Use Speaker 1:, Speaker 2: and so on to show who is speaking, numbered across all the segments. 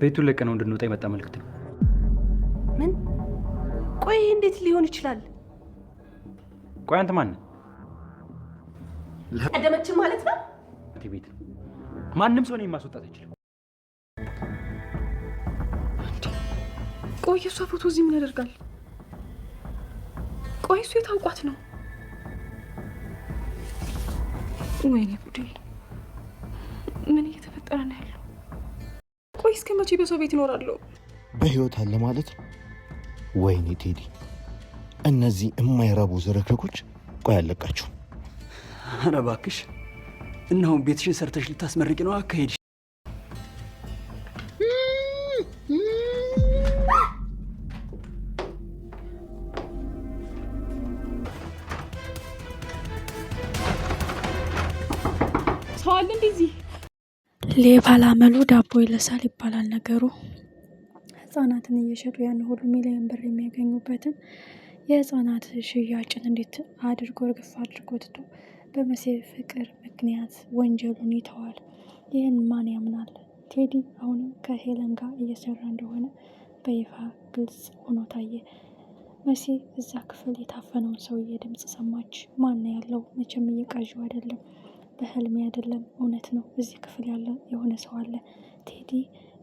Speaker 1: ቤቱን ለቀነው እንድንወጣ የመጣ መልእክት ነው።
Speaker 2: ምን? ቆይ እንዴት ሊሆን ይችላል?
Speaker 1: ቆይ አንተ ማን ነህ?
Speaker 2: ቀደመችን ማለት ነው?
Speaker 1: ቤት ነው። ማንም ሰው እኔን ማስወጣት አይችልም።
Speaker 3: ቆይ እሷ ፎቶ እዚህ ምን ያደርጋል? ቆይ እሱ የታውቋት ነው? ወይኔ ጉዴ! ምን እየተፈጠረ ነው ያለው? ቆይ እስከ መቼ በሰው ቤት ይኖራለሁ?
Speaker 4: በህይወት አለ ማለት ነው? ወይኔ ቴዲ፣ እነዚህ የማይረቡ ዝርክርኮች። ቆይ አለቃችሁ።
Speaker 1: ኧረ እባክሽ፣ እና አሁን ቤትሽን ሰርተሽ ልታስመርቂ ነው አካሄድሽ?
Speaker 3: ሰው አለ እንደዚህ?
Speaker 5: ሌባ ላመሉ ዳቦ ይለሳል ይባላል ነገሩ። ህጻናትን እየሸጡ ያን ሁሉ ሚሊዮን ብር የሚያገኙበትን የህጻናት ሽያጭን እንዴት አድርጎ እርግፍ አድርጎ ትቶ በመሲ ፍቅር ምክንያት ወንጀሉን ይተዋል? ይህን ማን ያምናል? ቴዲ አሁንም ከሄለን ጋር እየሰራ እንደሆነ በይፋ ግልጽ ሆኖ ታየ። መሲ እዛ ክፍል የታፈነውን ሰውዬ ድምፅ ሰማች። ማን ያለው? መቼም እየቃዡ አይደለም፣ በህልሜ አይደለም፣ እውነት ነው። እዚህ ክፍል ያለ የሆነ ሰው አለ። ቴዲ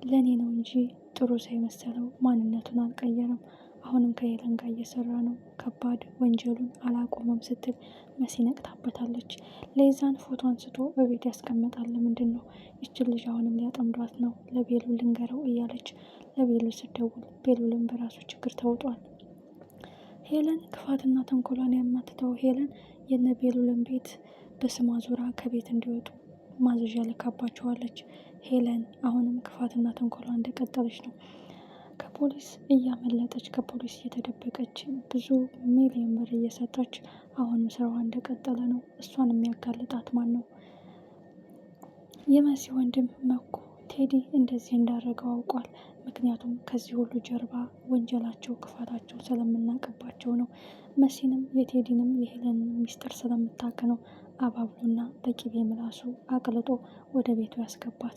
Speaker 5: ለእኔ ነው እንጂ ጥሩ ሰው የመሰለው ማንነቱን አልቀየረም። አሁንም ከሄለን ጋር እየሰራ ነው። ከባድ ወንጀሉን አላቆመም ስትል መሲ ነቅታበታለች። ሌዛን ፎቶ አንስቶ በቤት ያስቀመጣል። ምንድን ነው ይችን ልጅ አሁንም ሊያጠምዷት ነው? ለቤሉ ልንገረው እያለች ለቤሉ ስደውል ቤሉልን በራሱ ችግር ተውጧል። ሄለን ክፋትና ተንኮሏን ያማትተው ሄለን የነ ቤሉልን ቤት በስሟ ዙራ ከቤት እንዲወጡ ማዘዣ ልካባቸዋለች። ሄለን አሁንም ክፋትና ተንኮሏ እንደቀጠለች ነው። ከፖሊስ እያመለጠች ከፖሊስ እየተደበቀች ብዙ ሚሊዮን ብር እየሰጠች አሁንም ስራዋ እንደቀጠለ ነው። እሷን የሚያጋልጣት ማን ነው? የመሲ ወንድም መኩ ቴዲ እንደዚህ እንዳደረገው አውቋል። ምክንያቱም ከዚህ ሁሉ ጀርባ ወንጀላቸው ክፋታቸው ስለምናውቅባቸው ነው። መሲንም የቴዲንም የሄለንን ሚስጥር ስለምታውቅ ነው አባብሎና በቂቤ ምላሱ አቅልጦ ወደ ቤቱ ያስገባት።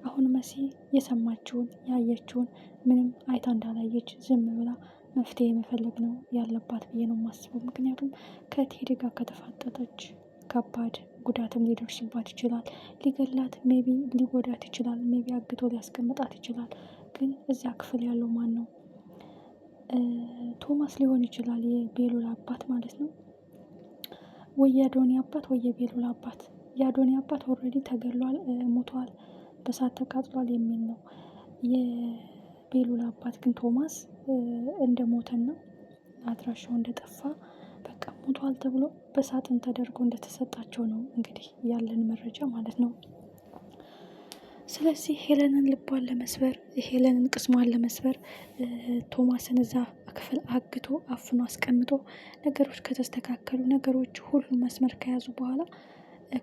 Speaker 5: አሁን መሲ የሰማችውን ያየችውን ምንም አይታ እንዳላየች ዝም ብላ መፍትሄ መፈለግ ነው ያለባት ብዬ ነው የማስበው። ምክንያቱም ከቴዲ ጋር ከተፋጠጠች ከባድ ጉዳትም ሊደርስባት ይችላል። ሊገላት ሜቢ ሊጎዳት ይችላል። ሜቢ አግቶ ሊያስቀምጣት ይችላል። ግን እዚያ ክፍል ያለው ማን ነው? ቶማስ ሊሆን ይችላል፣ የቤሉል አባት ማለት ነው። ወይ የአዶኒ አባት ወይ የቤሉል አባት። የአዶኒ አባት ኦልሬዲ ተገሏል፣ ሞቷል፣ በሳት ተቃጥሏል የሚል ነው። የቤሉል አባት ግን ቶማስ እንደሞተና አድራሻው እንደጠፋ በቃ ሞቷል ተብሎ በሳጥን ተደርጎ እንደተሰጣቸው ነው እንግዲህ ያለን መረጃ ማለት ነው። ስለዚህ ሄለንን ልቧን ለመስበር ሄለንን ቅስሟን ለመስበር ቶማስን እዛ ክፍል አግቶ አፍኖ አስቀምጦ ነገሮች ከተስተካከሉ ነገሮች ሁሉ መስመር ከያዙ በኋላ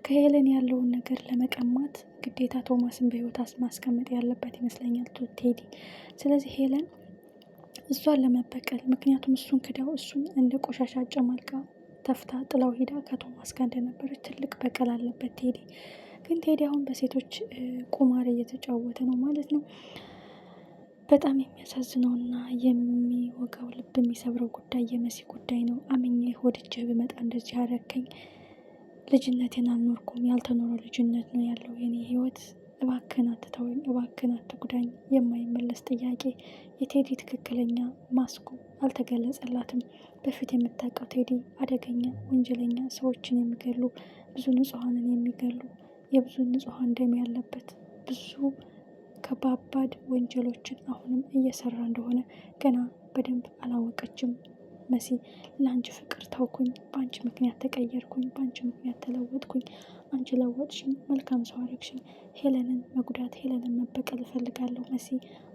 Speaker 5: ከሄለን ያለውን ነገር ለመቀማት ግዴታ ቶማስን በህይወት ማስቀመጥ ያለበት ይመስለኛል ቴዲ። ስለዚህ ሄለን እሷን ለመበቀል ምክንያቱም እሱን ክዳው እሱን እንደ ቆሻሻ አጨማልቃ ተፍታ ጥላው ሂዳ ከቶማስ ጋር እንደነበረች ትልቅ በቀል አለበት ቴዲ። ግን ቴዲ አሁን በሴቶች ቁማር እየተጫወተ ነው ማለት ነው። በጣም የሚያሳዝነውና የሚወጋው ልብ የሚሰብረው ጉዳይ የመሲ ጉዳይ ነው። አምኜ ወድጄ ብመጣ እንደዚህ አደረከኝ። ልጅነቴን አልኖርኩም፣ ያልተኖረ ልጅነት ነው ያለው የኔ ህይወት። እባክህን አትተወኝ፣ እባክህን አትጉዳኝ። የማይመለስ ጥያቄ። የቴዲ ትክክለኛ ማስኩ አልተገለጸላትም። በፊት የምታውቀው ቴዲ አደገኛ ወንጀለኛ፣ ሰዎችን የሚገሉ ብዙ ንጹሐንን የሚገሉ የብዙ ንጹሐን ደም ያለበት ብዙ ከባባድ ወንጀሎችን አሁንም እየሰራ እንደሆነ ገና በደንብ አላወቀችም መሲ። ለአንቺ ፍቅር ታውኩኝ፣ በአንቺ ምክንያት ተቀየርኩኝ፣ በአንቺ ምክንያት ተለወጥኩኝ፣ አንቺ ለወጥሽኝ፣ መልካም ሰው አደረግሽኝ። ሄለንን መጉዳት ሄለንን መበቀል እፈልጋለሁ መሲ፣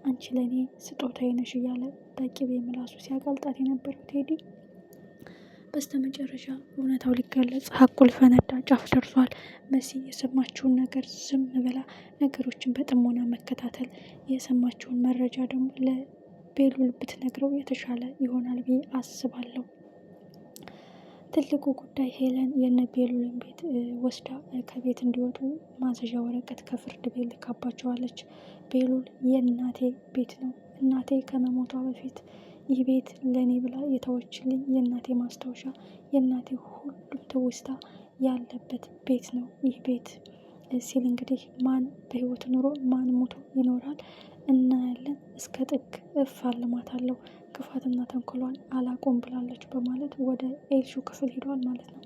Speaker 5: አንቺ ለእኔ ስጦታዬ ነሽ እያለ በቂቤ ምላሱ ሲያጋልጣት የነበረው ቴዲ በስተመጨረሻ እውነታው ሊገለጽ ሀቁ ሊፈነዳ ጫፍ ደርሷል። መሲ የሰማችውን ነገር ዝም ብላ ነገሮችን በጥሞና መከታተል፣ የሰማችውን መረጃ ደግሞ ለቤሉል ብትነግረው የተሻለ ይሆናል ብዬ አስባለሁ። ትልቁ ጉዳይ ሄለን የነ ቤሉልን ቤት ወስዳ ከቤት እንዲወጡ ማዘዣ ወረቀት ከፍርድ ቤት ልካባቸዋለች። ቤሉል የእናቴ ቤት ነው፣ እናቴ ከመሞቷ በፊት ይህ ቤት ለእኔ ብላ የተወችልኝ የእናቴ ማስታወሻ፣ የእናቴ ሁሉም ትውስታ ያለበት ቤት ነው ይህ ቤት ሲል እንግዲህ ማን በህይወት ኑሮ ማን ሞቶ ይኖራል እናያለን፣ እስከ ጥግ እፋልማታለሁ፣ ክፋትና ተንኮሏን አላቆም ብላለች በማለት ወደ ኤልሹ ክፍል ሄዷል ማለት ነው።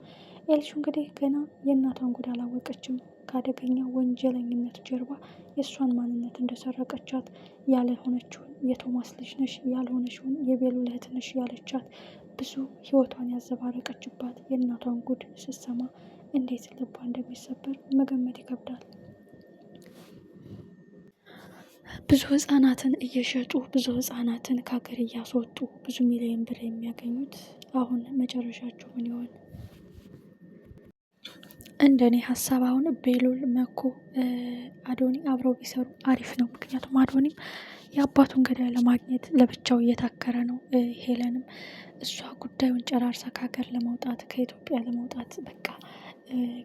Speaker 5: ኤልሹ እንግዲህ ገና የእናቷን ጉድ አላወቀችም። ከአደገኛ ወንጀለኝነት ጀርባ የእሷን ማንነት እንደሰረቀቻት ያልሆነችውን የቶማስ ልጅ ነሽ፣ ያልሆነችውን የቤሉል እህት ነሽ ያለቻት ብዙ ህይወቷን ያዘባረቀችባት የእናቷን ጉድ ስትሰማ እንዴት ልቧ እንደሚሰበር መገመት ይከብዳል። ብዙ ህጻናትን እየሸጡ ብዙ ህጻናትን ከሀገር እያስወጡ ብዙ ሚሊዮን ብር የሚያገኙት አሁን መጨረሻቸው ምን ይሆን? እንደኔ ሀሳብ አሁን ቤሉል መኩ አዶኒ አብረው ቢሰሩ አሪፍ ነው። ምክንያቱም አዶኒም የአባቱን ገዳይ ለማግኘት ለብቻው እየታከረ ነው። ሄለንም እሷ ጉዳዩን ጨራርሳ ከሀገር ለመውጣት ከኢትዮጵያ ለመውጣት በቃ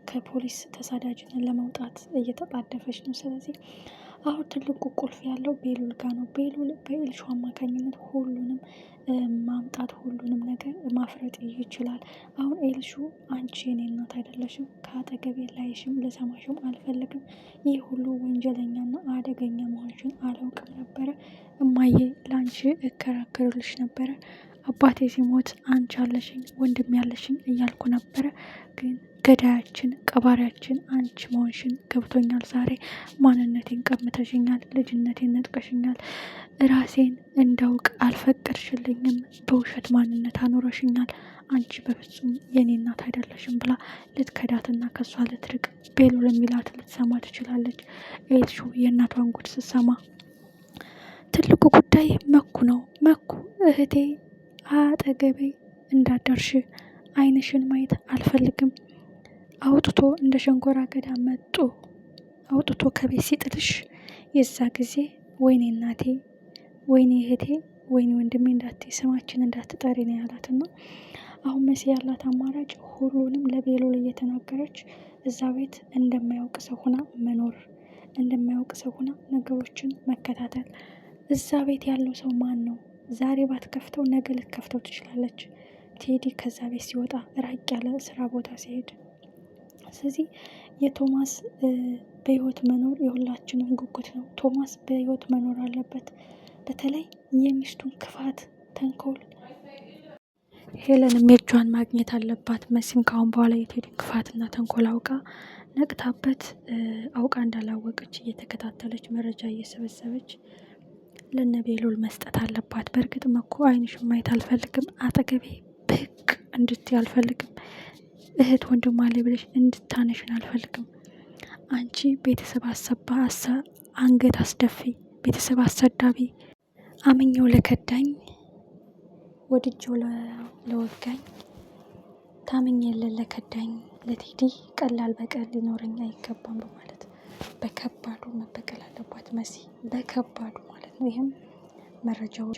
Speaker 5: ከፖሊስ ተሳዳጅነት ለመውጣት እየተጣደፈች ነው። ስለዚህ አሁን ትልቁ ቁልፍ ያለው ቤሉል ጋር ነው። ቤሉል በኤልሹ አማካኝነት ሁሉንም ማምጣት ሁሉንም ነገር ማፍረጥ ይችላል። አሁን ኤልሹ አንቺ የኔ እናት አይደለሽም፣ ከአጠገቤ ላይሽም ልሰማሽም አልፈልግም፣ ይህ ሁሉ ወንጀለኛና አደገኛ መሆንሽን አላውቅም ነበረ። እማዬ ለአንቺ እከራከርልሽ ነበረ፣ አባቴ ሲሞት አንቺ ያለሽኝ ወንድም ያለሽኝ እያልኩ ነበረ። ግን ገዳያችን ቀባሪያችን አንቺ መሆንሽን ገብቶኛል። ዛሬ ማንነቴን ቀምተሽኛል፣ ልጅነቴን ነጥቀሽኛል፣ ራሴን እንዳውቅ አልፈቀድሽልኝም፣ በውሸት ማንነት አኖረሽኛል። አንቺ በፍጹም የኔ እናት አይደለሽም ብላ ልትከዳትና ከሷ ልትርቅ ቤሉል የሚላት ልትሰማ ትችላለች። ኤልሹ የእናቷን ጉድ ስትሰማ ትልቁ ጉዳይ መኩ ነው። መኩ እህቴ አጠገቤ እንዳደርሽ ዓይንሽን ማየት አልፈልግም፣ አውጥቶ እንደ ሸንኮራ አገዳ መጦ አውጥቶ ከቤት ሲጥልሽ የዛ ጊዜ ወይኔ እናቴ፣ ወይኔ እህቴ፣ ወይኔ ወንድሜ እንዳትይ ስማችን እንዳትጠሪ ነው ያላትና አሁን መሲ ያላት አማራጭ ሁሉንም ለቤሉል እየተናገረች እዛ ቤት እንደማያውቅ ሰው ሆና መኖር፣ እንደማያውቅ ሰው ሆና ነገሮችን መከታተል። እዛ ቤት ያለው ሰው ማን ነው? ዛሬ ባትከፍተው ነገ ልትከፍተው ትችላለች። ቴዲ ከዛ ቤት ሲወጣ ራቅ ያለ ስራ ቦታ ሲሄድ፣ ስለዚህ የቶማስ በህይወት መኖር የሁላችንም ጉጉት ነው። ቶማስ በህይወት መኖር አለበት። በተለይ የሚስቱን ክፋት፣ ተንኮል ሄለንም የእጇን ማግኘት አለባት። መሲም ካሁን በኋላ የቴዲን ክፋትና ተንኮል አውቃ ነቅታበት አውቃ እንዳላወቀች እየተከታተለች መረጃ እየሰበሰበች ለነ ቤሉል መስጠት አለባት። በእርግጥ መኩ ዓይንሽን ማየት አልፈልግም፣ አጠገቤ ብቅ እንድትይ አልፈልግም፣ እህት ወንድም አለ ብለሽ እንድታነሽን አልፈልግም። አንቺ ቤተሰብ አንገት አስደፊ፣ ቤተሰብ አሰዳቢ፣ አምኜው ለከዳኝ፣ ወድጄው ለወጋኝ፣ ታምኜለት ለከዳኝ ለቴዲ ቀላል በቀል ሊኖረኝ አይገባም በማለት በከባዱ መበቀል አለባት መሲ፣ በከባዱ ማለት ነው። ይህም መረጃዎች